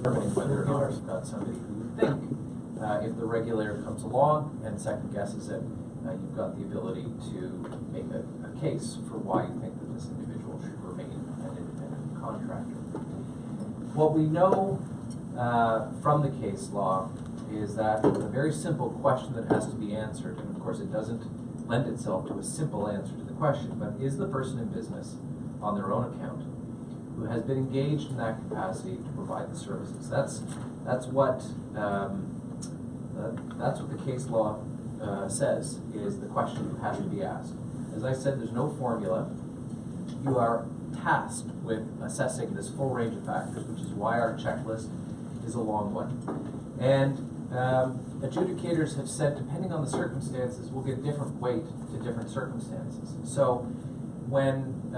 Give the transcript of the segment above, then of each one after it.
determining whether or not you've got somebody who you think, if the regulator comes along and second guesses it, you've got the ability to make a case for why you think that this individual should remain an independent contractor. What we know from the case law is that a very simple question that has to be answered, and of course it doesn't lend itself to a simple answer to the question, but is the person in business on their own account who has been engaged in that capacity to provide the services? That's what the case law says is the question that has to be asked. As I said, there's no formula. You are tasked with assessing this full range of factors, which is why our checklist is a long one. And adjudicators have said, depending on the circumstances, we'll give different weight to different circumstances. So when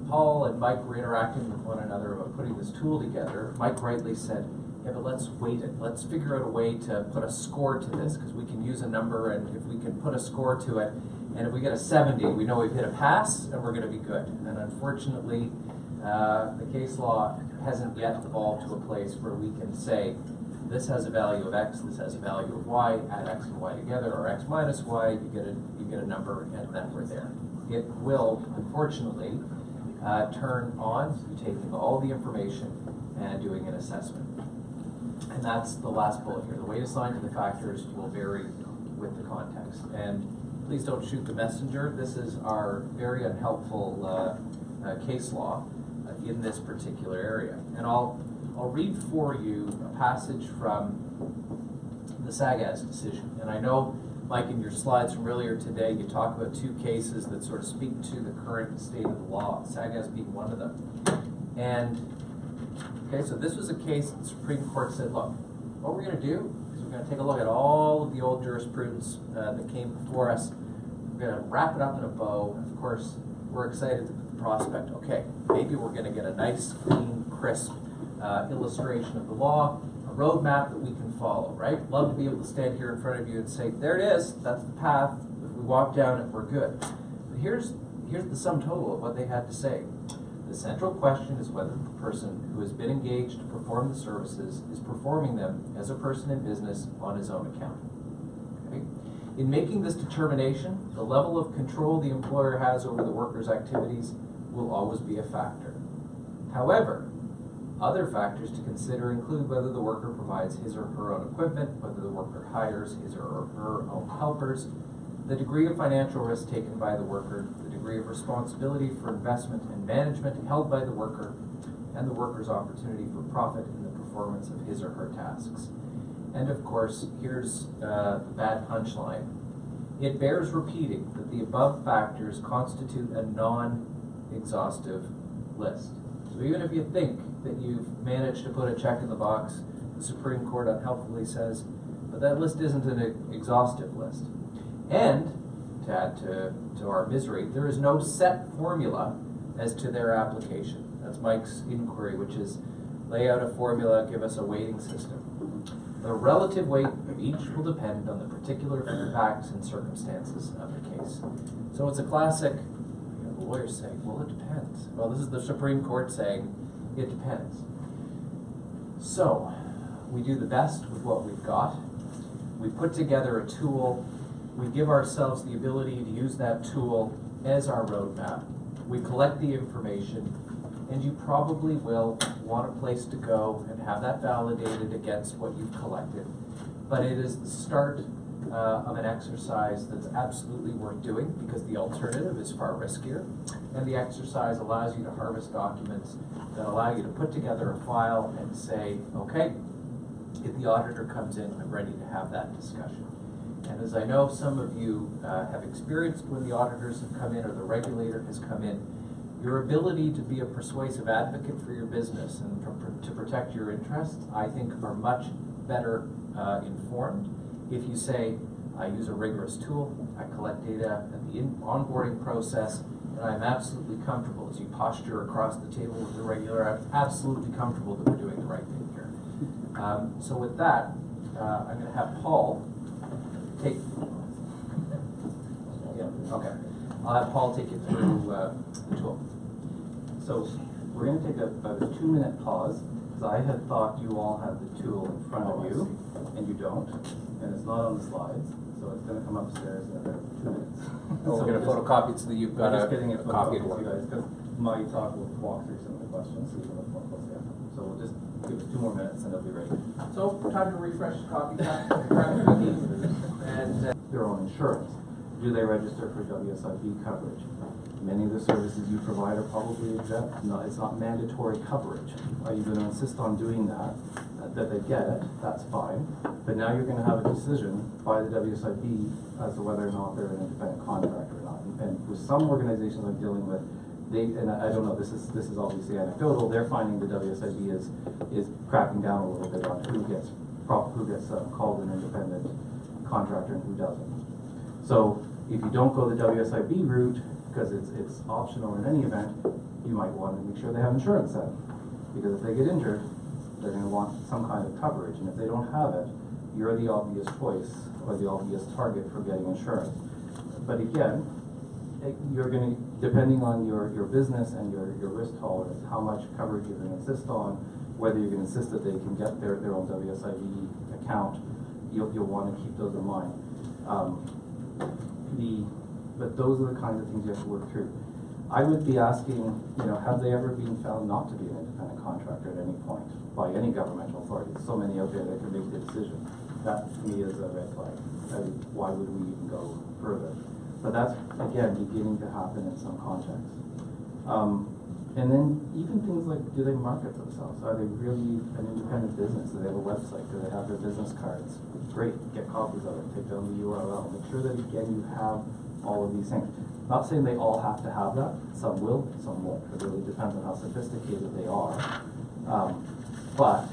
Paul and Mike were interacting with one another about putting this tool together, Mike rightly said, yeah, but let's weight it. Let's figure out a way to put a score to this, because we can use a number, and if we can put a score to it, and if we get a 70, we know we've hit a pass, and we're going to be good. And unfortunately, the case law hasn't yet evolved to a place where we can say, this has a value of X, this has a value of Y, add X and Y together, or X minus Y, you get a number, and then we're there. It will, unfortunately, turn on taking all the information and doing an assessment. And that's the last bullet here. The weight assigned to the factors will vary with the context. And please don't shoot the messenger. This is our very unhelpful case law in this particular area. And I'll read for you a passage from the SAGAS decision. And I know, Mike, in your slides from earlier today, you talk about two cases that sort of speak to the current state of the law, SAGAS being one of them. And, okay, so this was a case that the Supreme Court said, look, what we're going to do is we're going to take a look at all of the old jurisprudence that came before us. We're going to wrap it up in a bow. And, of course, we're excited at the prospect, okay, maybe we're going to get a nice, clean, crisp illustration of the law, a roadmap that we can follow, right? Love to be able to stand here in front of you and say, there it is, that's the path. If we walk down it, we're good. But here's the sum total of what they had to say. The central question is whether the person who has been engaged to perform the services is performing them as a person in business on his own account. Okay? In making this determination, the level of control the employer has over the worker's activities will always be a factor. However, other factors to consider include whether the worker provides his or her own equipment, whether the worker hires his or her own helpers, the degree of financial risk taken by the worker, the degree of responsibility for investment and management held by the worker, and the worker's opportunity for profit in the performance of his or her tasks. And of course, here's the bad punchline. It bears repeating that the above factors constitute a non-exhaustive list. So even if you think that you've managed to put a check in the box, the Supreme Court unhelpfully says, but that list isn't an exhaustive list. And, to add to our misery, there is no set formula as to their application. That's Mike's inquiry, which is lay out a formula, give us a weighting system. The relative weight of each will depend on the particular facts and circumstances of the case. So it's a classic, the lawyers saying, well, it depends. Well, this is the Supreme Court saying, it depends. So, we do the best with what we've got. We put together a tool. We give ourselves the ability to use that tool as our roadmap. We collect the information, and you probably will want a place to go and have that validated against what you've collected. But it is the start of an exercise that's absolutely worth doing, because the alternative is far riskier. And the exercise allows you to harvest documents that allow you to put together a file and say, okay, if the auditor comes in, I'm ready to have that discussion. And as I know some of you have experienced when the auditors have come in or the regulator has come in, your ability to be a persuasive advocate for your business and to protect your interests, I think, are much better informed if you say, I use a rigorous tool, I collect data at the onboarding process, and I'm absolutely comfortable as you posture across the table with the regulator, I'm absolutely comfortable that we're doing the right thing here. So with that, I'm going to have Paul take, I'll have Paul take you through the tool. So we're going to take about a 2-minute pause. because I had thought you all had the tool in front of you, and you don't, and it's not on the slides, so it's gonna come upstairs in about 2 minutes. We're gonna photocopy it so that you've got just getting it a copy photocopied of to you it. guys, because my talk will walk through some of the questions, so you can look more closely at them. So we'll just give us 2 more minutes and it'll be ready. So, time to refresh the copy. And Their own insurance. Do they register for WSIB coverage? Many of the services you provide are probably exempt. No, it's not mandatory coverage. Are you going to insist on doing that? That they get it, that's fine. But now you're going to have a decision by the WSIB as to whether or not they're an independent contractor or not. And with some organizations I'm dealing with, and I don't know, this is obviously anecdotal, they're finding the WSIB is cracking down a little bit on who gets called an independent contractor and who doesn't. So if you don't go the WSIB route, because it's optional in any event, you might want to make sure they have insurance then. Because if they get injured, they're going to want some kind of coverage. And if they don't have it, you're the obvious choice or the obvious target for getting insurance. But again, you're going to, depending on your business and your risk tolerance, how much coverage you're going to insist on, whether you're going to insist that they can get their own WSIB account, you'll want to keep those in mind. But those are the kinds of things you have to work through. I would be asking, have they ever been found not to be an independent contractor at any point by any governmental authority? So many out there that can make the decision. That to me is a red flag. Why would we even go further? But that's, again, beginning to happen in some contexts. And then even things like, do they market themselves? Are they really an independent business? Do they have a website? Do they have their business cards? Great, get copies of it, take down the URL. Make sure that, again, you have all of these things. Not saying they all have to have that. Some will, some won't. It really depends on how sophisticated they are. But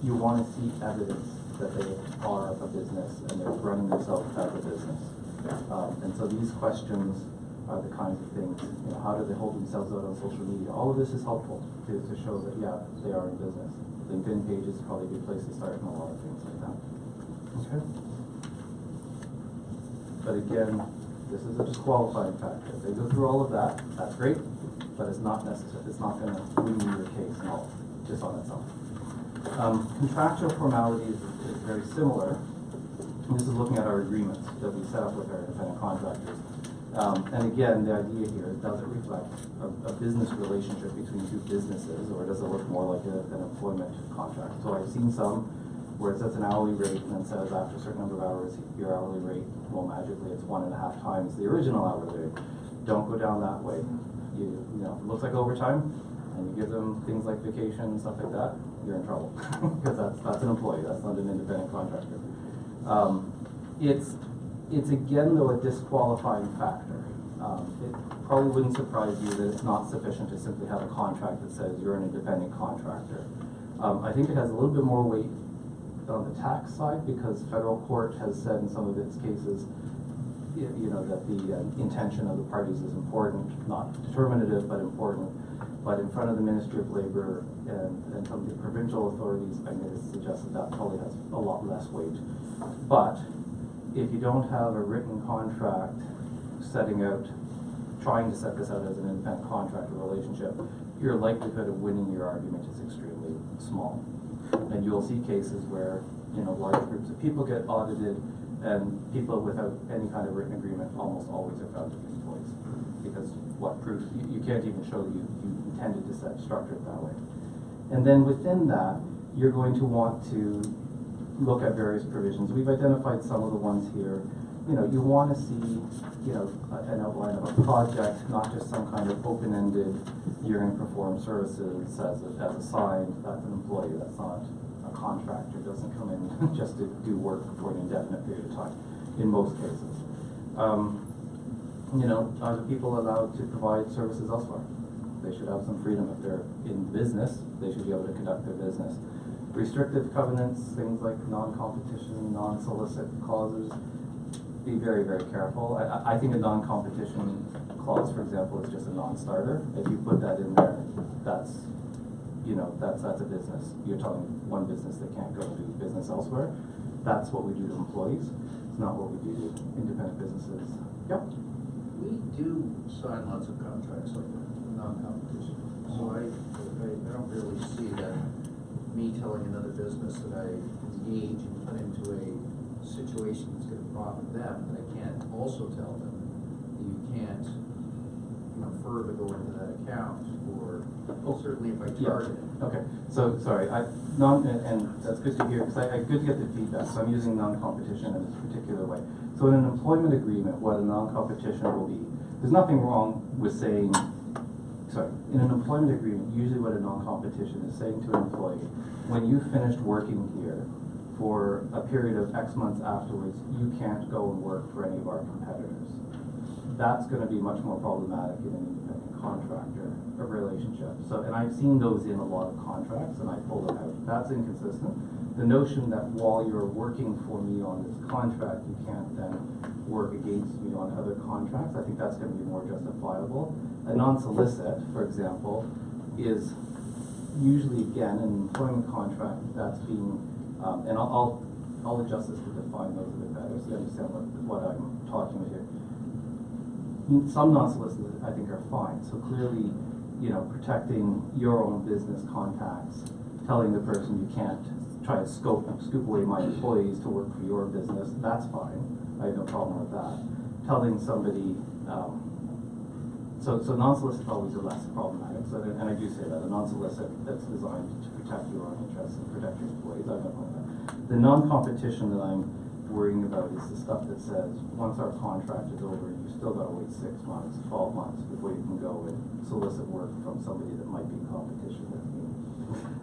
you want to see evidence that they are a business and they're running themselves as a business. And so these questions are the kinds of things, how do they hold themselves out on social media? All of this is helpful to show that, yeah, they are in business. LinkedIn page is probably a good place to start and a lot of things like that. Okay. But again, this is a disqualifying factor. If they go through all of that, that's great, but it's not necessary. It's not going to win you your case, no, just on its own. Contractual formalities is very similar. This is looking at our agreements that we set up with our independent contractors. And again, the idea here is, does it reflect a business relationship between two businesses, or does it look more like an employment contract? So I've seen some where it sets an hourly rate and then says after a certain number of hours, your hourly rate, well, magically it's 1.5 times the original hourly rate. Don't go down that way. You know, it looks like overtime, and you give them things like vacation and stuff like that, you're in trouble. Because that's an employee, that's not an independent contractor. It's again, though, a disqualifying factor. It probably wouldn't surprise you that it's not sufficient to simply have a contract that says you're an independent contractor. I think it has a little bit more weight on the tax side, because federal court has said in some of its cases, that the intention of the parties is important, not determinative, but important. But in front of the Ministry of Labor and some of the provincial authorities, I'm going to suggest that probably has a lot less weight. But if you don't have a written contract trying to set this out as an independent contractor relationship, your likelihood of winning your argument is extremely small. And you'll see cases where, large groups of people get audited, and people without any kind of written agreement almost always are found to be employees. Because what proof? You can't even show you intended to structure it that way. And then within that, you're going to want to look at various provisions. We've identified some of the ones here. You want to see, an outline of a project, not just some kind of open-ended, you're going to perform services as a sign. That's an employee, that's not a contractor. Doesn't come in just to do work for an indefinite period of time, in most cases. Are the people allowed to provide services elsewhere? They should have some freedom. If they're in business, they should be able to conduct their business. Restrictive covenants, things like non-competition, non-solicit clauses, be very, very careful. I think a non-competition clause, for example, is just a non-starter. If you put that in there, that's a business. You're telling one business they can't go do business elsewhere. That's what we do to employees. It's not what we do to independent businesses. Yep. we do sign lots of contracts like non-competition, so I don't really see that me telling another business that I engage and put into a situation that's gonna profit them, that I can't also tell them that you can't, further go into that account, or certainly if I target it. Okay, so, sorry, and that's good to hear, because I good to get the feedback, so I'm using non-competition in this particular way. So in an employment agreement, what a non-competition will be, there's nothing wrong with saying, in an employment agreement, usually what a non-competition is saying to an employee, when you finished working here for a period of X months afterwards, you can't go and work for any of our competitors. That's going to be much more problematic in an independent contractor relationship. So, and I've seen those in a lot of contracts, and I pull them out. That's inconsistent. The notion that while you're working for me on this contract, you can't then work against me on other contracts, I think that's going to be more justifiable. A non-solicit, for example, is usually, again, an employment contract that's being, and I'll adjust this to define those a bit better so you understand what I'm talking about here. Some non-solicitors, I think, are fine. So clearly, protecting your own business contacts, telling the person you can't try to scoop away my employees to work for your business, that's fine. I have no problem with that. Telling somebody, so non-solicit always are less problematic. So, and I do say that, a non-solicit that's designed to protect your own interests and protect your employees, I have no problem with that. The non-competition that I'm worrying about is the stuff that says, once our contract is over, you still got to wait 6 months, 12 months before you can go and solicit work from somebody that might be in competition with me.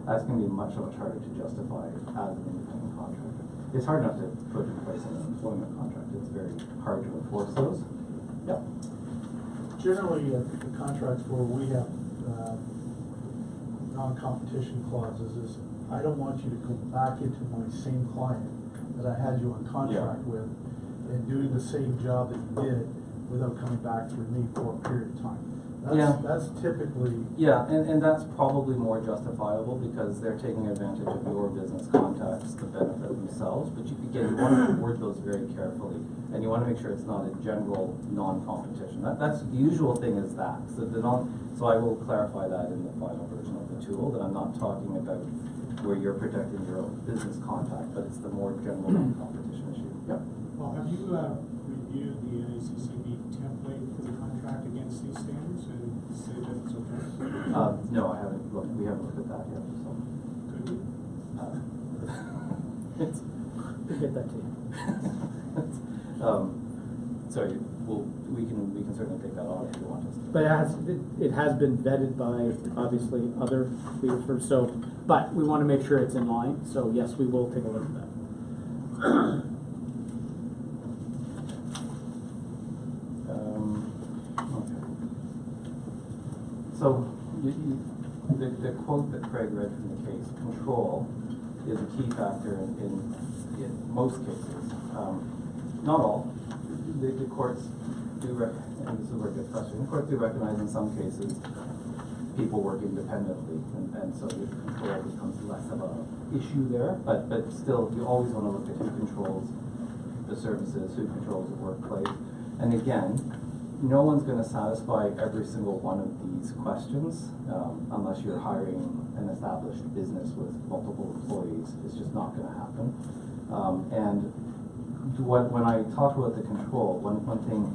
That's going to be much harder to justify as an independent contractor. It's hard enough to put in place an employment contract. It's very hard to enforce those. Yep. Generally, the contracts where we have non-competition clauses is, I don't want you to go back into my same client that I had you on contract with and doing the same job that you did without coming back through me for a period of time. That's typically... Yeah, and that's probably more justifiable because they're taking advantage of your business contacts to benefit themselves. But again, you want to word those very carefully, and you want to make sure it's not a general non-competition. That's the usual thing is that. So I will clarify that in the final version of the tool, that I'm not talking about where you're protecting your own business contact, but it's the more general non-competition issue. Yep. Well, have you reviewed the NACCB template for the contract against these standards and say that it's okay? No, I haven't looked. We haven't looked at that yet. So. Could you? We'll get that to you. Sorry. We can certainly take that on if you want us to. But it has been vetted by obviously other legal firms. So, but we want to make sure it's in line. So yes, we will take a look at that. Okay. So the quote that Craig read from the case, control is a key factor in most cases. Not all. The courts do, and this is where it gets frustrating, the courts do recognize in some cases people work independently, and so the control becomes less of an issue there, but still, you always want to look at who controls the services, who controls the workplace. And again, no one's going to satisfy every single one of these questions unless you're hiring an established business with multiple employees. It's just not going to happen. And when I talk about the control, one thing,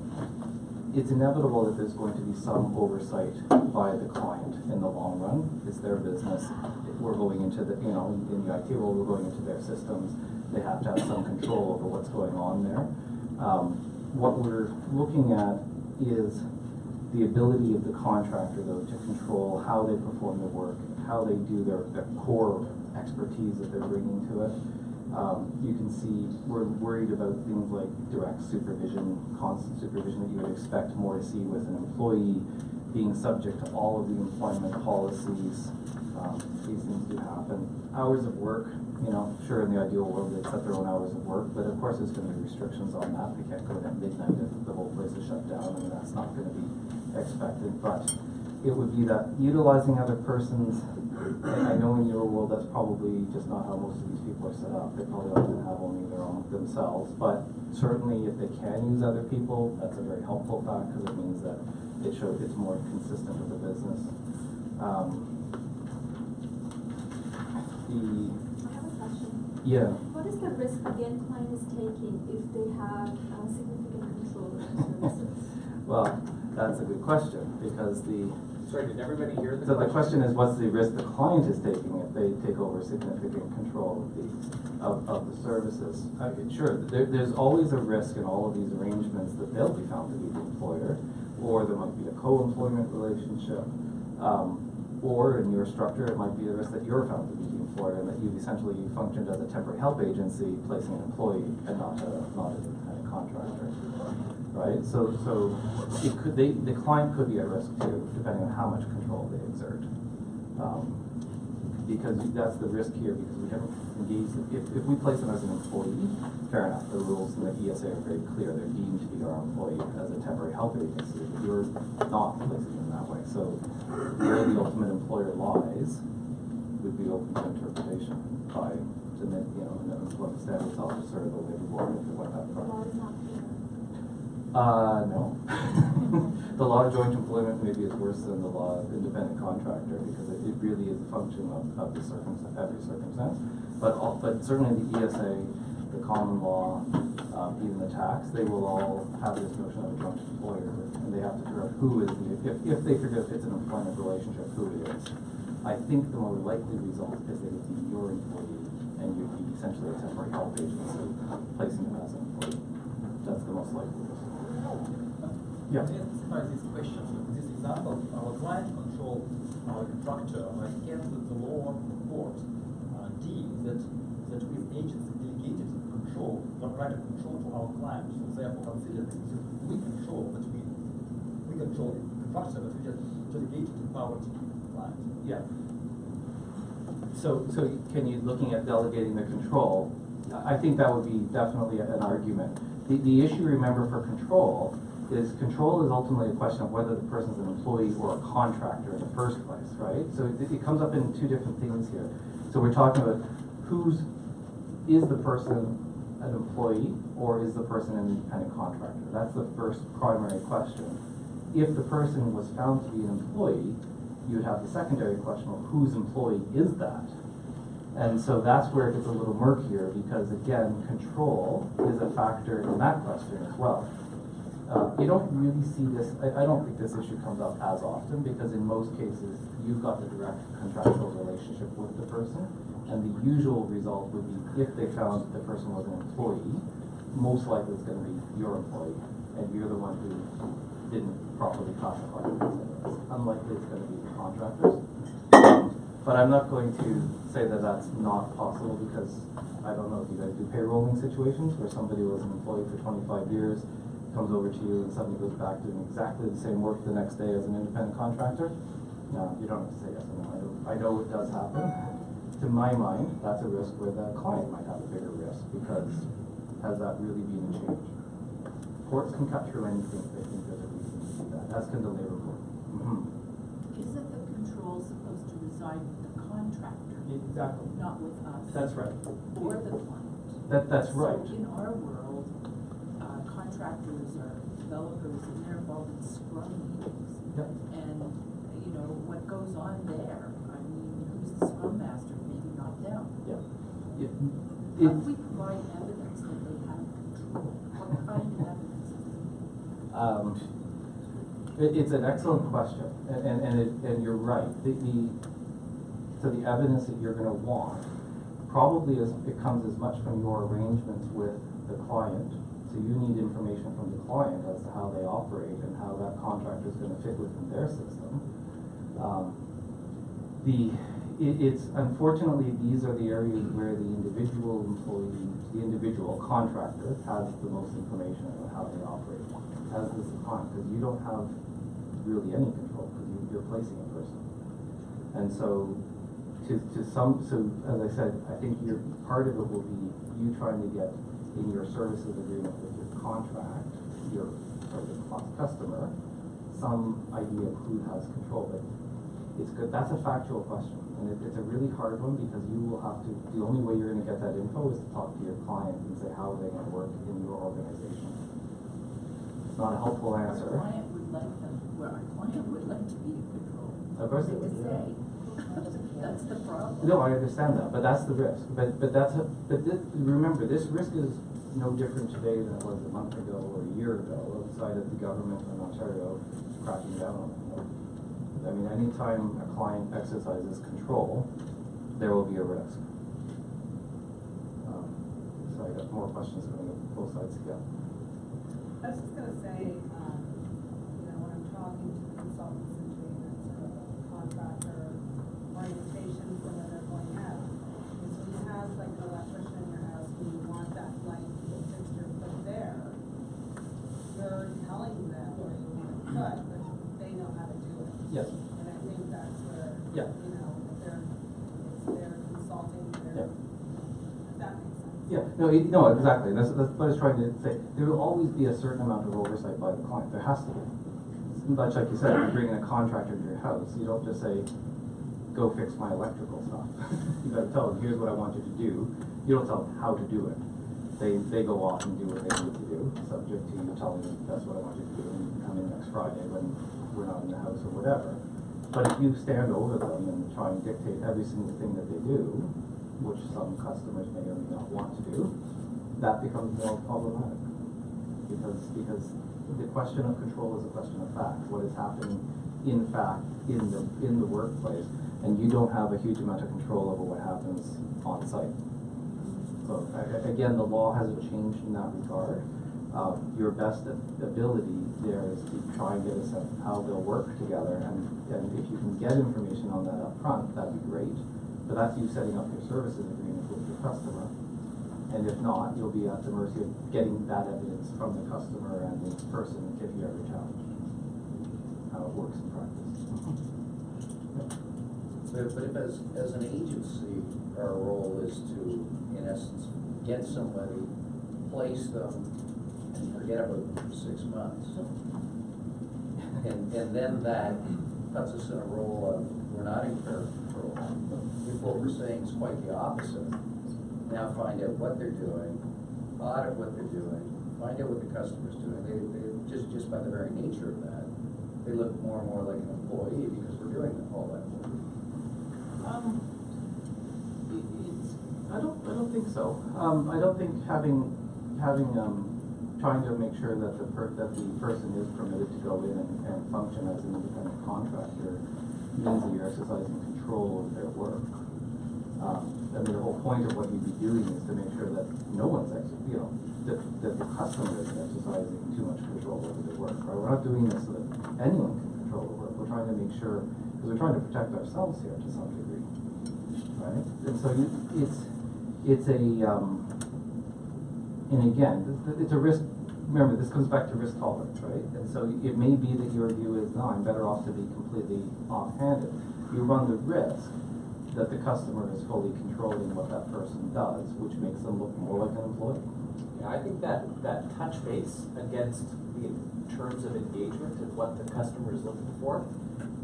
it's inevitable that there's going to be some oversight by the client in the long run. It's their business. We're going into the, in the IT world, we're going into their systems. They have to have some control over what's going on there. What we're looking at is the ability of the contractor, though, to control how they perform their work, how they do their core expertise that they're bringing to it. You can see we're worried about things like direct supervision, constant supervision that you would expect more to see with an employee, being subject to all of the employment policies. These things do happen. Hours of work, sure, in the ideal world they set their own hours of work, but of course there's going to be restrictions on that. They can't go in at midnight if the whole place is shut down. I mean, that's not going to be expected, but it would be that utilizing other persons. I know in your world that's probably just not how most of these people are set up. They probably don't have only their own themselves, but certainly if they can use other people, that's a very helpful fact because it means that it shows it's more consistent with the business. Yeah. What is the risk the end client is taking if they have significant control of the services? Well, that's a good question, because Sorry, did everybody hear the so question? the question is, what's the risk the client is taking if they take over significant control of the services? Sure, there's always a risk in all of these arrangements that they'll be found to be the employer, or there might be a co-employment relationship, or in your structure, it might be a risk that you're found to be the employer and that you've essentially functioned as a temporary help agency, placing an employee and not an independent contractor. Right, so it could, the client could be at risk too, depending on how much control they exert. Because that's the risk here, because we haven't engaged, if we place them as an employee, fair enough, the rules in the ESA are very clear, they're deemed to be our employee as a temporary help agency, but you're not placing them that way. So where the ultimate employer lies would be open to interpretation by the, an employment standards officer or the labor board if it went that far. The law is not clear. No. The law of joint employment maybe is worse than the law of independent contractor, because it really is a function of the circumstance, every circumstance. But certainly the ESA, the common law, even the tax, they will all have this notion of a joint employer, and they have to figure out who is if they figure out if it's an employment relationship, who it is. I think the more likely result is that it would be your employee, and you'd be essentially a temporary help agency placing them as an employee. That's the most likely result. Yeah. As far as this question, this example, our client control our contractor, I guess that the law court deems that with agency delegated control, not right of control to our client, so therefore consider that we control, but we control the contractor, but we just delegated the power to the client. Yeah. So can you, looking at delegating the control, I think that would be definitely an argument. The issue, remember, for control is ultimately a question of whether the person's an employee or a contractor in the first place, right? So it comes up in two different things here. So we're talking about is the person an employee or is the person an independent contractor? That's the first primary question. If the person was found to be an employee, you would have the secondary question of whose employee is that? And so that's where it gets a little murkier, because again, control is a factor in that question as well. You don't really see this, I don't think this issue comes up as often, because in most cases, you've got the direct contractual relationship with the person, and the usual result would be if they found that the person was an employee, most likely it's going to be your employee, and you're the one who didn't properly classify the person. It's unlikely it's going to be the contractors. But I'm not going to say that that's not possible, because I don't know if you guys do payrolling situations where somebody was an employee for 25 years, comes over to you and suddenly goes back doing exactly the same work the next day as an independent contractor. No, you don't have to say yes or no. I know it does happen. To my mind, that's a risk where the client might have a bigger risk, because has that really been a change? Courts can cut through anything if they think there's a reason to do that, as can the labor court. Isn't the control supposed to reside with the contractor? Exactly. Not with us? That's right. Or the client? That's right. So in our world, contractors are developers and they're involved in scrum meetings. Yep. And, what goes on there? I mean, who's the scrum master? Maybe not them. Yeah. How do we provide evidence that they have control? What kind of evidence is it? It's an excellent question, and you're right. So the evidence that you're going to want probably it comes as much from your arrangements with the client. So you need information from the client as to how they operate and how that contractor is going to fit within their system. It's unfortunately these are the areas where the individual employee, the individual contractor, has the most information about how they operate, as does the client, because you don't have really any control because you're placing a person. And so, so as I said, I think part of it will be you trying to get in your services agreement with your contract, your customer, some idea of who has control. But it's good. That's a factual question, and it's a really hard one, because you will have to. The only way you're going to get that info is to talk to your client and say how are they going to work in your organization. It's not a helpful answer. Our client would like to be in control. Of course they would. Say, That's the problem. No, I understand that, but that's the risk. But remember, this risk is no different today than it was a month ago or a year ago, outside of the government in Ontario cracking down on it. I mean, anytime a client exercises control, there will be a risk. So I got more questions coming up both sides together. I was just gonna say, when I'm talking to consultants and doing that sort of contractor orientation for when they're going out, is when you have like an electrician in your house and you want that light fixture put there, you're telling them where you want it put, but they know how to do it. Yes. And I think that's where, Yeah. if they're consulting, Yeah. if that makes sense. Yeah, no, exactly. That's what I was trying to say. There will always be a certain amount of oversight by the client. There has to be. Much like you said, if you bring in a contractor to your house, you don't just say, go fix my electrical stuff. You gotta tell them, here's what I want you to do. You don't tell them how to do it. They go off and do what they need to do, subject to you telling them that's what I want you to do, and you can come in next Friday when we're not in the house or whatever. But if you stand over them and try and dictate every single thing that they do, which some customers may or may not want to do, that becomes more problematic. Because the question of control is a question of fact. What is happening in fact in the workplace, and you don't have a huge amount of control over what happens on site. So again, the law hasn't changed in that regard. Your best ability there is to try and get a sense of how they'll work together, and if you can get information on that up front, that'd be great. But that's you setting up your services agreement with your customer. And if not, you'll be at the mercy of getting that evidence from the customer and the person if you ever challenge how it works in practice. But if as an agency, our role is to, in essence, get somebody, place them, and forget about them for 6 months. And then that puts us in a role of, we're not in care control. If what we're saying is quite the opposite, now find out what they're doing, audit what they're doing, find out what the customer's doing. They just by the very nature of that, they look more and more like an employee because we're doing all that work. I don't think so. I don't think having trying to make sure that the person is permitted to go in and function as an independent contractor means that you're exercising control of their work. I mean, the whole point of what you'd be doing is to make sure that no one's that the customer is exercising too much control over their work. Right? We're not doing this so that anyone can control the work. We're trying to make sure, because we're trying to protect ourselves here to some degree, right? And so it's a and again, it's a risk. Remember, this comes back to risk tolerance, right? And so it may be that your view is, no, I'm better off to be completely off-handed. You run the risk that the customer is fully controlling what that person does, which makes them look more like an employee. Yeah, I think that touch base against the terms of engagement and what the customer is looking for,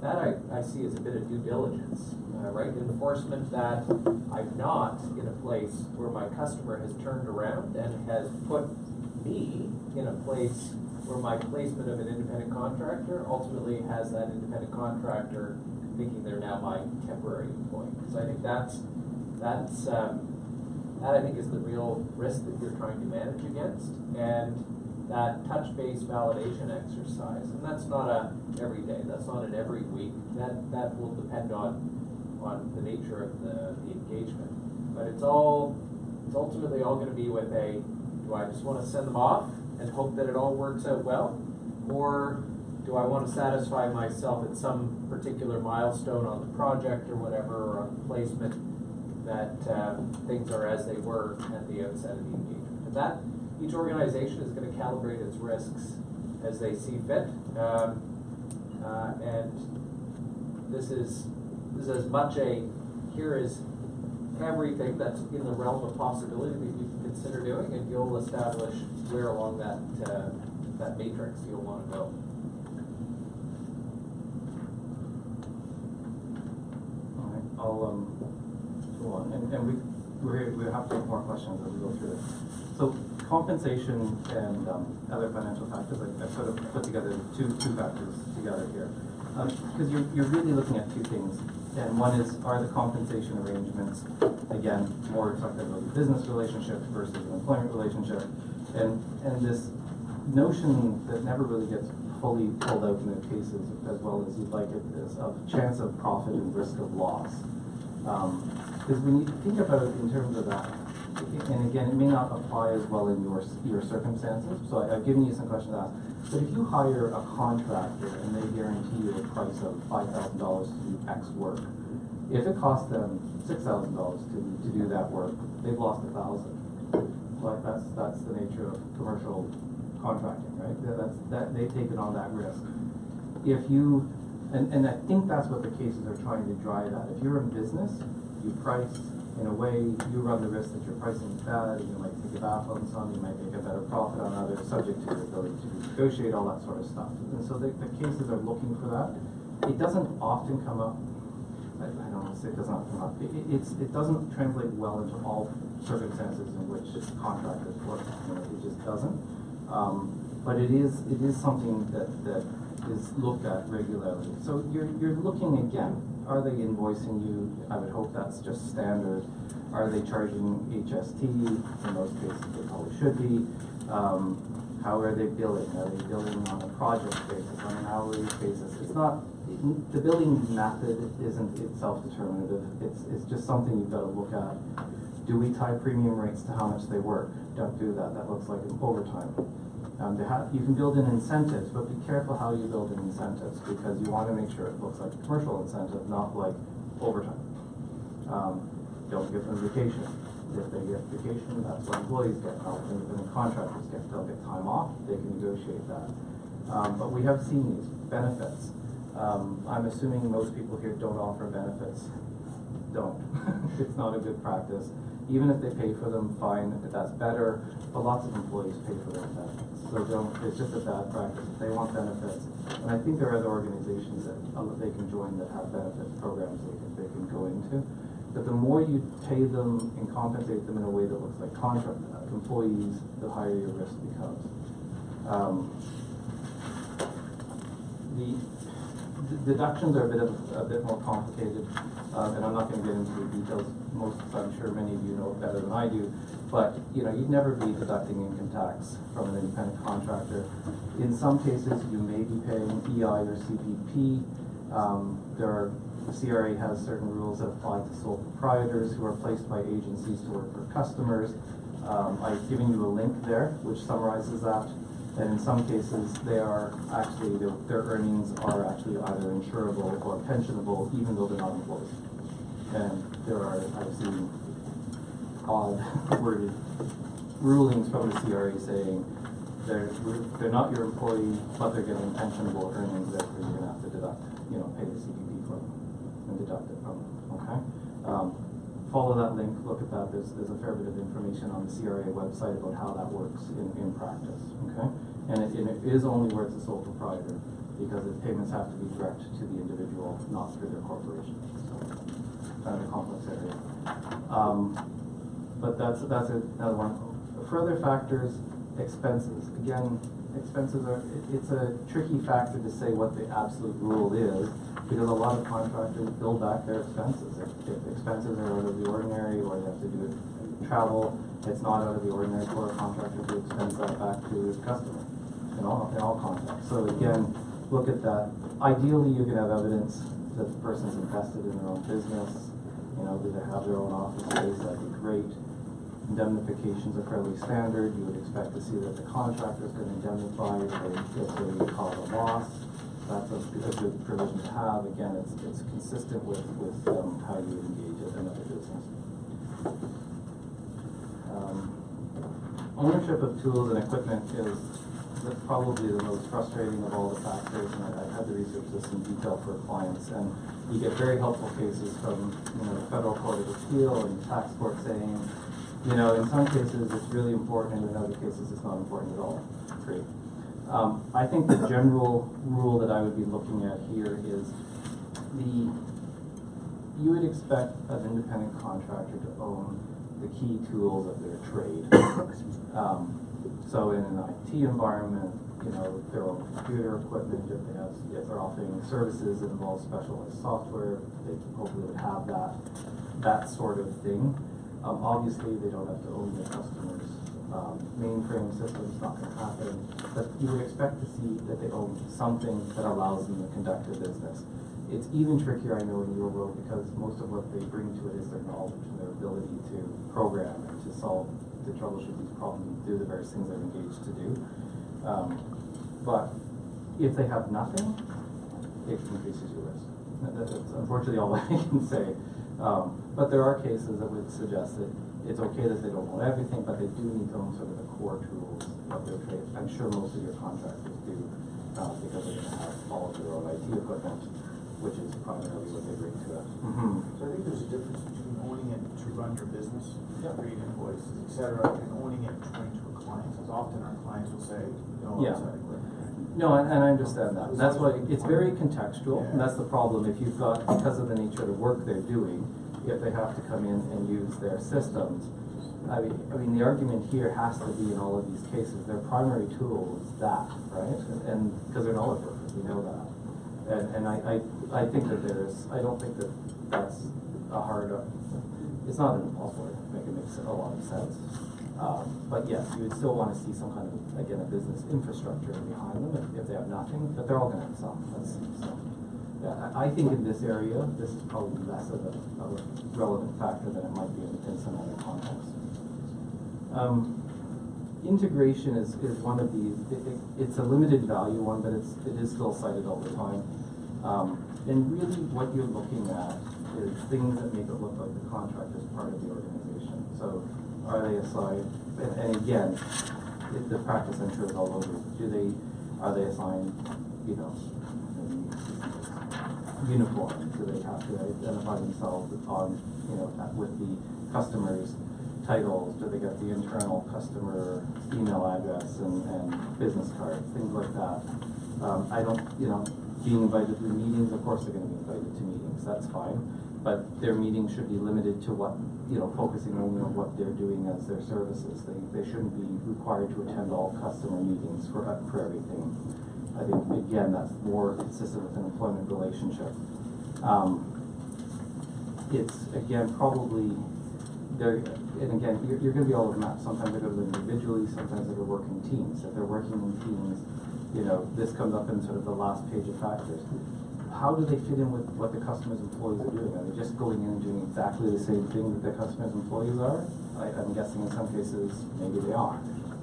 that I see as a bit of due diligence, right? Enforcement that I'm not in a place where my customer has turned around and has put me in a place where my placement of an independent contractor ultimately has that independent contractor thinking they're now my temporary employee. So I think that I think is the real risk that you're trying to manage against, and that touch base validation exercise. And that's not a every day. That's not an every week. That will depend on the nature of the engagement. But it's ultimately all going to be with a, do I just want to send them off and hope that it all works out well, or do I want to satisfy myself at some particular milestone on the project or whatever, or on the placement, that things are as they were at the outset of the engagement. And that each organization is going to calibrate its risks as they see fit. And this is as much a, here is everything that's in the realm of possibility that you can consider doing, and you'll establish where along that matrix you'll want to go. All right, I'll go on, and we have to take more questions as we go through this. So compensation and other financial factors, I sort of put together two factors together here, because you're really looking at two things And one is, are the compensation arrangements, again, more reflective of a business relationship versus an employment relationship? And this notion that never really gets fully pulled out in the cases as well as you'd like it is of chance of profit and risk of loss. Because when you think about it in terms of that, and again, it may not apply as well in your circumstances, so I've given you some questions to ask. But if you hire a contractor and they guarantee you a price of $5,000 to do X work, if it costs them $6,000 to do that work, they've lost $1,000. Like that's the nature of commercial contracting, right? That they've taken on that risk. If you, and I think that's what the cases are trying to drive at. If you're in business, you price. In a way, you run the risk that your pricing is bad, you might take a bath on some, you might make a better profit on others, subject to your ability to negotiate, all that sort of stuff. And so the cases are looking for that. It doesn't often come up, I don't want to say it does not come up, it doesn't translate well into all circumstances in which contractors work. It just doesn't. But it is something that is looked at regularly. So you're looking again. Are they invoicing you? I would hope that's just standard. Are they charging HST? In most cases, they probably should be. How are they billing? Are they billing on a project basis, on an hourly basis? It's not, the billing method isn't itself determinative. It's just something you've got to look at. Do we tie premium rates to how much they work? Don't do that. That looks like an overtime. You can build in incentives, but be careful how you build in incentives because you want to make sure it looks like a commercial incentive, not like overtime. Don't give them vacation. If they get vacation, that's what employees get. Independent contractors get. They'll get time off. They can negotiate that. But we have seen these benefits. I'm assuming most people here don't offer benefits. Don't. It's not a good practice. Even if they pay for them, fine, if that's better, but lots of employees pay for their benefits. So it's just a bad practice. If they want benefits, and I think there are other organizations that they can join that have benefits programs they can go into. But the more you pay them and compensate them in a way that looks like contract employees, the higher your risk becomes. The deductions are a bit more complicated, and I'm not going to get into the details. I'm sure many of you know better than I do. But you'd never be deducting income tax from an independent contractor. In some cases, you may be paying EI or CPP. The CRA has certain rules that apply to sole proprietors who are placed by agencies to work for customers. I've given you a link there which summarizes that. And in some cases, they are actually, their earnings are actually either insurable or pensionable, even though they're not employees. And there are, I've seen odd worded rulings from the CRA saying they're not your employee, but they're getting pensionable earnings, therefore you're gonna have to deduct, pay the CPP from them and deduct it from them, okay? Follow that link, look at that. There's a fair bit of information on the CRA website about how that works in practice, okay? And it is only where it's a sole proprietor because the payments have to be direct to the individual, not through their corporation. So, kind of a complex area. But that's another one. Further factors, expenses. Again, expenses it's a tricky factor to say what the absolute rule is because a lot of contractors bill back their expenses. If expenses are out of the ordinary or they have to do travel, it's not out of the ordinary for a contractor to expense that back to his customer in all contexts. So again, look at that. Ideally, you're going to have evidence that the person's invested in their own business. Do they have their own office space? That'd be great. Indemnifications are fairly standard. You would expect to see that the contractor is going to indemnify if they cause a loss. That's a good provision to have. Again, it's consistent with how you engage in another business. Ownership of tools and equipment is probably the most frustrating of all the factors, and I've had to research this in detail for clients. And you get very helpful cases from the Federal Court of Appeal and tax court saying, in some cases it's really important, and in other cases it's not important at all. Great. I think the general rule that I would be looking at here is you would expect an independent contractor to own the key tools of their trade. So in an IT environment, you know, their own computer equipment, if they're offering services that involve specialized software, they hopefully would have that sort of thing. Obviously, they don't have to own their customers' mainframe systems, not going to happen. But you would expect to see that they own something that allows them to conduct a business. It's even trickier, I know, in your world, because most of what they bring to it is their knowledge and their ability to program and to troubleshoot these problems and do the various things they're engaged to do. But if they have nothing, it increases your risk. That's unfortunately all I can say. But there are cases that would suggest that it's okay that they don't own everything, but they do need to own sort of the core tools of their trade. I'm sure most of your contractors do, because they're going to have all of their own IT equipment, which is primarily what they bring to it. So I think there's a difference between owning it to run your business, create invoices, etc., and owning it to bring to a client. Because often our clients will say, no, Yeah. it's not equipment. No, and I understand that. That's why it's very contextual, and that's the problem. If you've got, because of the nature of the work they're doing, if they have to come in and use their systems, I mean, the argument here has to be in all of these cases, their primary tool is that, right? And because they're knowledge workers, we know that. And I think that I don't think that that's a hard, it's not an impossible to make it makes a lot of sense. But yes, you would still want to see some kind of, again, a business infrastructure behind them if they have nothing, but they're all going to have some. Yeah, I think in this area, this is probably less of a relevant factor than it might be in some other contexts. Integration is one of these, it's a limited value one, but it is still cited all the time. And really what you're looking at is things that make it look like the contractor is part of the organization. So are they assigned, and again, the practice I'm sure is all over, are they assigned, you know, uniform? Do they have to identify themselves on, you know, with the customer's titles? Do they get the internal customer email address and business cards, things like that? I don't, you know, being invited to meetings, of course they're going to be invited to meetings, that's fine. But their meetings should be limited to what, you know, focusing only on what they're doing as their services. They shouldn't be required to attend all customer meetings for everything. I think, again, that's more consistent with an employment relationship. It's, again, probably, and again, you're going to be all over the map. Sometimes they're going to do individually, sometimes they're working in teams. If they're working in teams, you know, this comes up in sort of the last page of factors. How do they fit in with what the customer's employees are doing? Are they just going in and doing exactly the same thing that their customer's employees are? I'm guessing in some cases, maybe they are.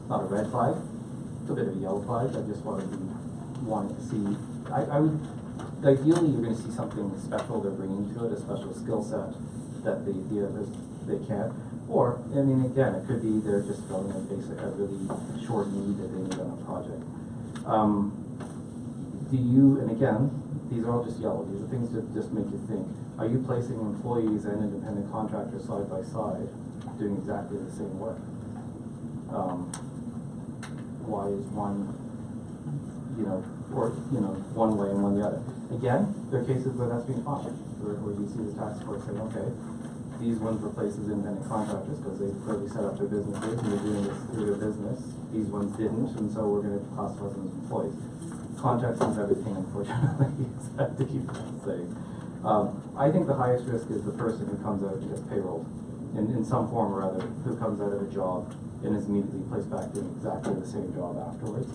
Not a red flag, it's a bit of a yellow flag. I just wanted to see, I would, ideally you're going to see something special they're bringing to it, a special skill set that the others, they can't. Or, I mean, again, it could be they're just filling a really short need that they need on a project. And again, these are all just yellow. These are things that just make you think. Are you placing employees and independent contractors side by side doing exactly the same work? Why is one, you know, or, you know, one way and one the other? Again, there are cases where that's being fine, where you see the tax court saying, okay, these ones replace as independent contractors because they've clearly set up their businesses and they're doing this through their business. These ones didn't, and so we're going to classify them as employees. Context is everything, unfortunately, I have to keep saying. I think the highest risk is the person who comes out and gets payrolled in some form or other, who comes out of a job and is immediately placed back doing exactly the same job afterwards.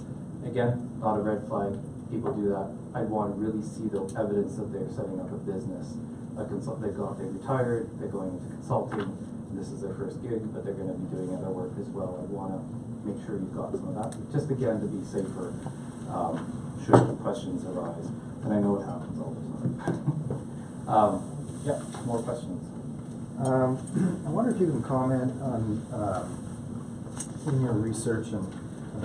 Again, not a red flag. People do that. I'd want to really see the evidence that they're setting up a business. They retired, they're going into consulting, this is their first gig, but they're going to be doing other work as well. I'd want to make sure you've got some of that, just again to be safer should questions arise. And I know it happens all the time. Yeah, more questions. I wonder if you can comment on, in your research and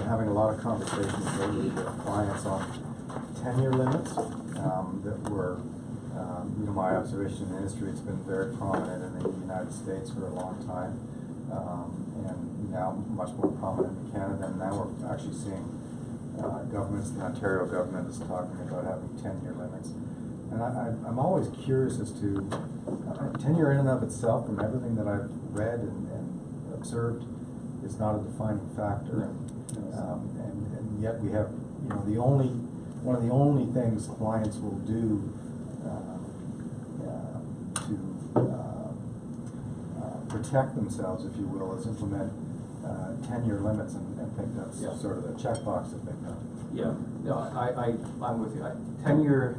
having a lot of conversations lately with clients on tenure limits that were, you know, my observation in the industry, it's been very prominent in the United States for a long time, and now much more prominent in Canada, and now we're actually seeing governments, the Ontario government is talking about having tenure limits. And I'm always curious as to tenure in and of itself, from everything that I've read and observed, is not a defining factor. And yet we have, one of the only things clients will do to protect themselves, if you will, is implement tenure limits and think that's sort of the checkbox that they've got. Yeah, no, I'm with you. Tenure,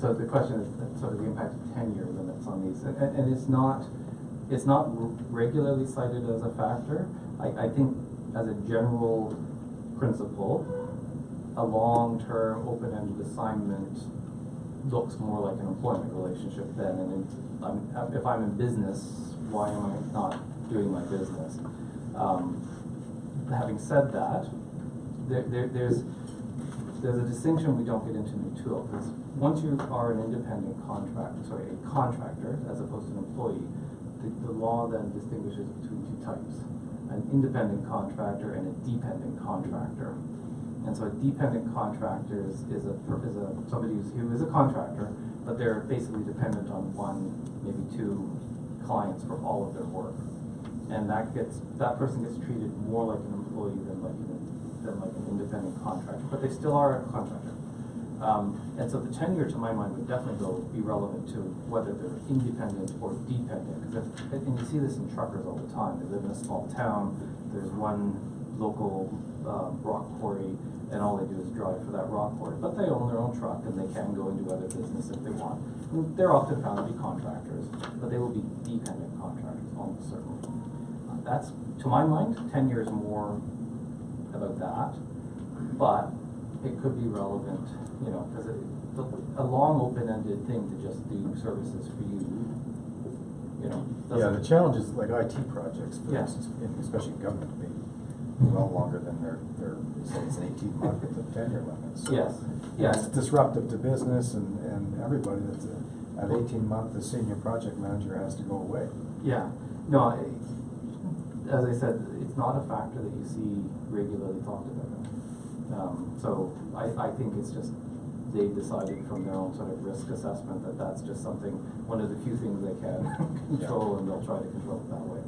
so the question is sort of the impact of tenure limits on these, and it's not regularly cited as a factor. I think as a general principle, a long-term open-ended assignment looks more like an employment relationship then, and if I'm in business, why am I not doing my business? Having said that, there's a distinction we don't get into in the tool, because once you are an independent contractor as opposed to an employee, the law then distinguishes between two types: an independent contractor and a dependent contractor. And so a dependent contractor is somebody who is a contractor, but they're basically dependent on one, maybe two clients for all of their work. And that person gets treated more like an employee than like an independent contractor, but they still are a contractor. And so the tenure, to my mind, would definitely be relevant to whether they're independent or dependent. And you see this in truckers all the time. They live in a small town. There's one local rock quarry, and all they do is drive for that rock quarry. But they own their own truck, and they can go into other business if they want. And they're often found to be contractors, but they will be dependent contractors, almost certainly. That's, to my mind, tenure is more about that, but it could be relevant, because a long open-ended thing to just do services for you, Yeah, the challenge is like IT projects, for Yeah. instance, especially in government, being well longer than their say it's an 18-month tenure limit. So Yes. Yes. It's disruptive to business and everybody. That's at 18-month, the senior project manager has to go away. Yeah. No, as I said, it's not a factor that you see regularly talked about. So I think it's just they've decided from their own sort of risk assessment that that's just something, one of the few things they can control, and they'll try to control it that way.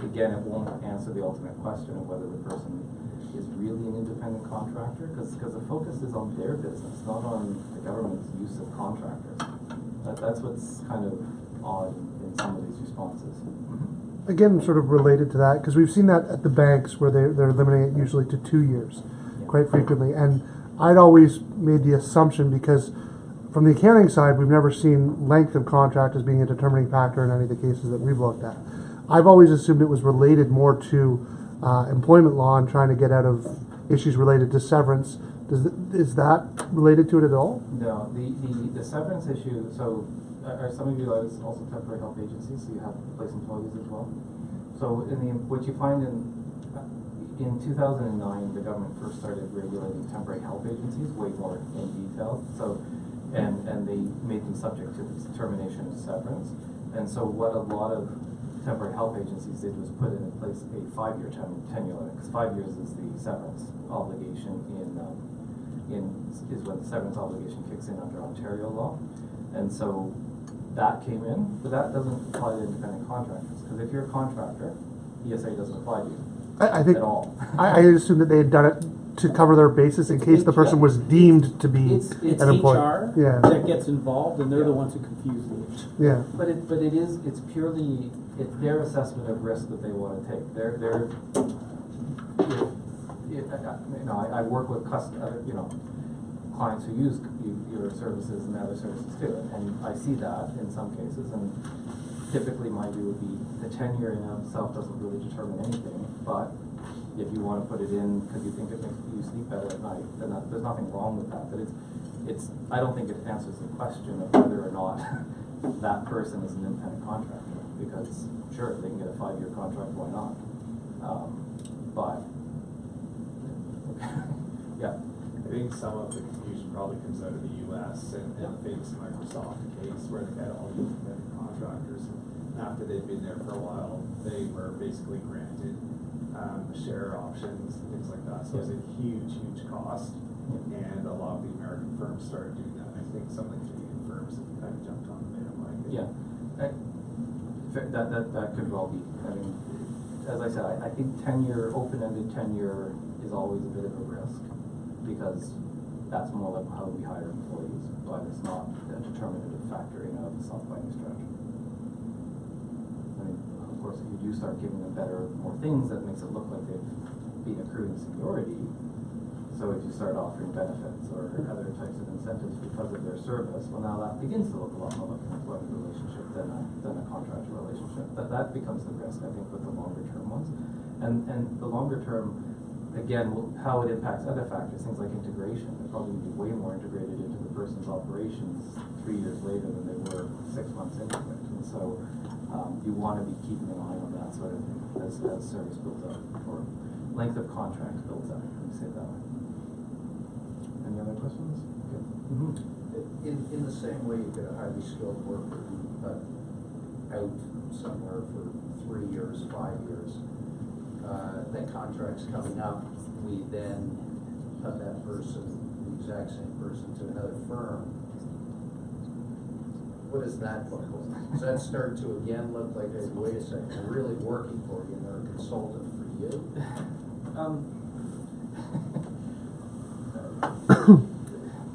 Again, it won't answer the ultimate question of whether the person is really an independent contractor, because the focus is on their business, not on the government's use of contractors. That's what's kind of odd in some of these responses. Again, sort of related to that, because we've seen that at the banks where they're limiting it usually to 2 years, quite frequently. And I'd always made the assumption, because from the accounting side, we've never seen length of contract as being a determining factor in any of the cases that we've looked at. I've always assumed it was related more to employment law and trying to get out of issues related to severance. Is that related to it at all? No, the severance issue, so are some of you guys also temporary help agencies, so you have place employees as well? So what you find in 2009, the government first started regulating temporary help agencies way more in detail. So, and they made them subject to this determination of severance. And so what a lot of temporary help agencies did was put in place a 5-year tenure limit, because 5 years is the severance obligation is when the severance obligation kicks in under Ontario law. And so that came in, but that doesn't apply to independent contractors, because if you're a contractor, ESA doesn't apply to you. I think at all. I assumed that they had done it to cover their basis in case the person was deemed to be It's an employee. HR that gets involved, and they're the ones who confuse it. Yeah. But it's purely their assessment of risk that they want to take. I work with clients who use your services and other services too, and I see that in some cases. And typically, my view would be the tenure in itself doesn't really determine anything, but if you want to put it in because you think it makes you sleep better at night, then there's nothing wrong with that. But I don't think it answers the question of whether or not that person is an independent contractor, because sure, they can get a 5-year contract, why not? But yeah. I think some of the confusion probably comes out of the U.S. and the famous Microsoft case where they had all the independent contractors. After they'd been there for a while, they were basically granted share options and things like that. So it was a huge, huge cost. And a lot of the American firms started doing that. I think some of the Canadian firms have kind of jumped on the bandwagon. Yeah. That could well be. I mean, as I said, I think tenure, open-ended tenure is always a bit of a risk, because that's more like how we hire employees, but it's not a determinative factor in and of itself by any stretch. I mean, of course, if you do start giving them more things, that makes it look like they've been accruing seniority. So if you start offering benefits or other types of incentives because of their service, well, now that begins to look a lot more like an employment relationship than a contractor relationship. That becomes the risk, I think, with the longer term ones. And the longer term, again, how it impacts other factors, things like integration. They're probably going to be way more integrated into the person's operations 3 years later than they were 6 months into it. And so you want to be keeping an eye on that sort of thing as service builds up, or length of contract builds up, let me say it that way. Any other questions? Okay. Mm-hmm. In the same way, you get a highly skilled worker out somewhere for 3 years, 5 years. That contract's coming up, we then put that person, the exact same person, to another firm. What does that look like? Does that start to again look like, hey, wait a second, they're really working for you and they're a consultant for you?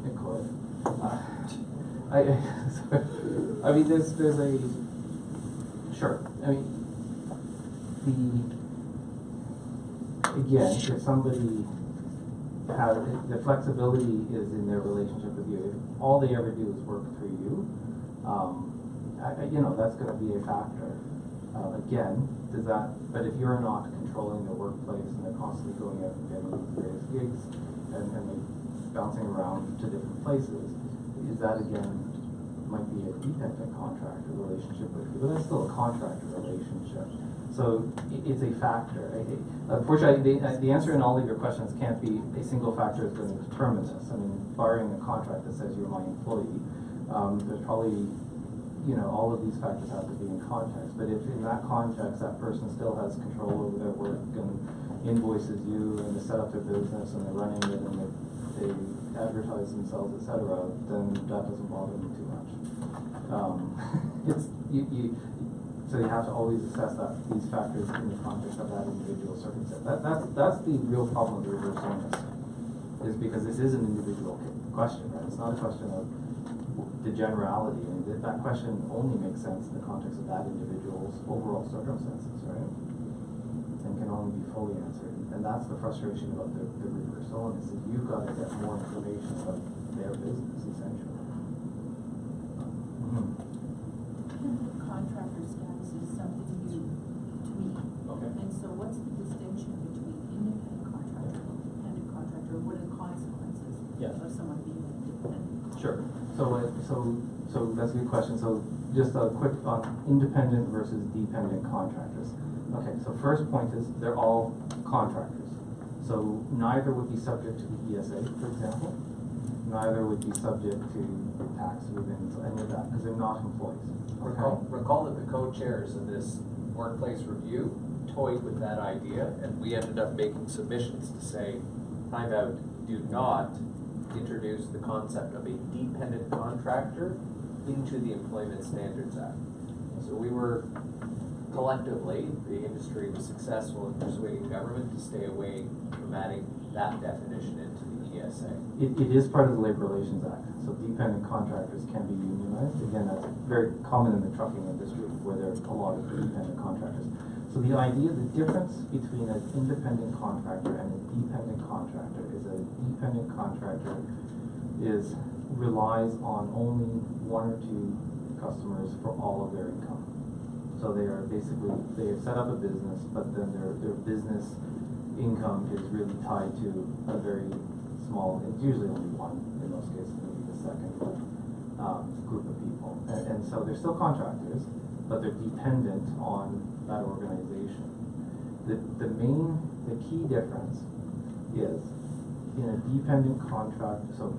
It could. I mean, there's a, sure. I mean, again, if somebody has, the flexibility is in their relationship with you. If all they ever do is work through you, that's going to be a factor. Again, but if you're not controlling their workplace and they're constantly going out and getting various gigs and they're bouncing around to different places, is that again might be a dependent contractor relationship with you, but that's still a contractor relationship. So it's a factor. Unfortunately, the answer in all of your questions can't be a single factor is going to determine this. I mean, barring a contract that says you're my employee, there's probably, all of these factors have to be in context. But if in that context that person still has control over their work and invoices you and they set up their business and they're running it and they advertise themselves, etc., then that doesn't bother me too much. So you have to always assess these factors in the context of that individual circumstance. That's the real problem with reverse onus, is because this is an individual question, right? It's not a question of the generality. I mean, that question only makes sense in the context of that individual's overall circumstances, right? And can only be fully answered. And that's the frustration about the reverse onus, is you've got to get more information about their business, essentially. Contractor status is something new to me. Okay. And so what's the distinction between independent contractor and dependent contractor? What are the consequences of someone being an independent contractor? Sure. So that's a good question. So just a quick on independent versus dependent contractors. Okay, so first point is they're all contractors. So neither would be subject to the ESA, for example. Neither would be subject to tax movements or any of that, because they're not employees. Recall that the co-chairs of this workplace review toyed with that idea, and we ended up making submissions to say, time out, do not introduce the concept of a dependent contractor into the Employment Standards Act. So we were collectively, the industry was successful in persuading government to stay away from adding that definition into the ESA. It is part of the Labor Relations Act. So dependent contractors can be unionized. Again, that's very common in the trucking industry, where there are a lot of dependent contractors. So the idea, the difference between an independent contractor and a dependent contractor is that a dependent contractor relies on only one or two customers for all of their income. So they have set up a business, but then their business income is really tied to a very small, it's usually only one in most cases, maybe the second group of people. And so they're still contractors, but they're dependent on that organization. The key difference is in a dependent contract, so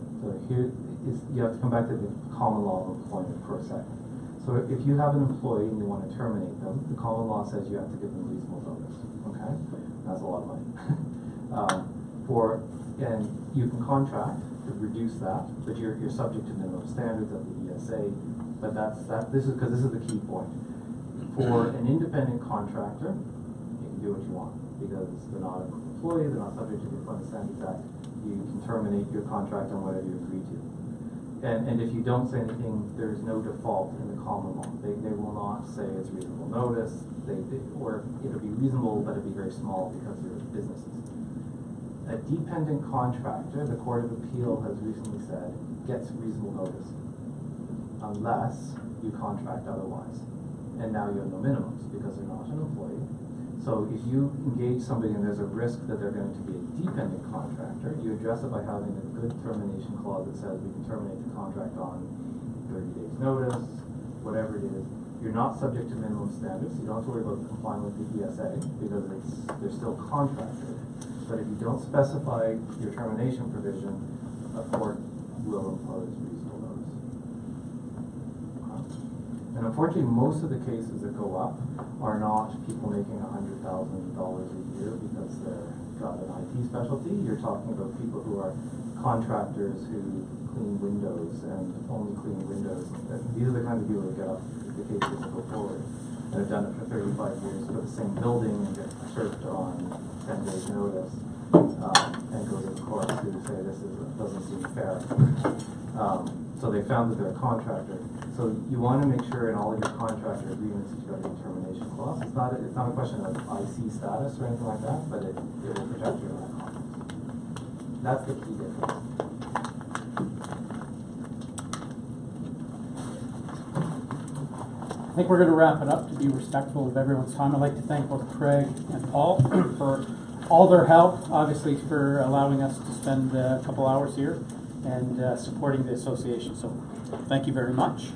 here is, you have to come back to the common law of employment for a second. So if you have an employee and you want to terminate them, the common law says you have to give them reasonable notice, okay? That's a lot of money. And you can contract to reduce that, but you're subject to minimum standards of the ESA. But this is the key point. For an independent contractor, you can do what you want, because they're not an employee, they're not subject to the Employment Standards Act. You can terminate your contract on whatever you agree to. And if you don't say anything, there's no default in the common law. They will not say it's reasonable notice, or it'll be reasonable, but it'll be very small because they're businesses. A dependent contractor, the Court of Appeal has recently said, gets reasonable notice unless you contract otherwise. And now you have no minimums because they're not an employee. So if you engage somebody and there's a risk that they're going to be a dependent contractor, you address it by having a good termination clause that says we can terminate the contract on 30 days notice, whatever it is. You're not subject to minimum standards. You don't have to worry about complying with the ESA because they're still contracted. But if you don't specify your termination provision, a court will impose reasonable notice. And unfortunately, most of the cases that go up are not people making $100,000 a year because they've got an IT specialty. You're talking about people who are contractors who clean windows and only clean windows. These are the kind of people that get up the cases that go forward and have done it for 35 years for the same building and get served on 10 days notice and go to the court to say this doesn't seem fair. So they found that they're a contractor. So you want to make sure in all of your contractor agreements that you've got a termination clause. It's not a question of IC status or anything like that, but it will protect you in that context. That's the key difference. I think we're going to wrap it up to be respectful of everyone's time. I'd like to thank both Craig and Paul for all their help, obviously for allowing us to spend a couple hours here and supporting the association. So thank you very much.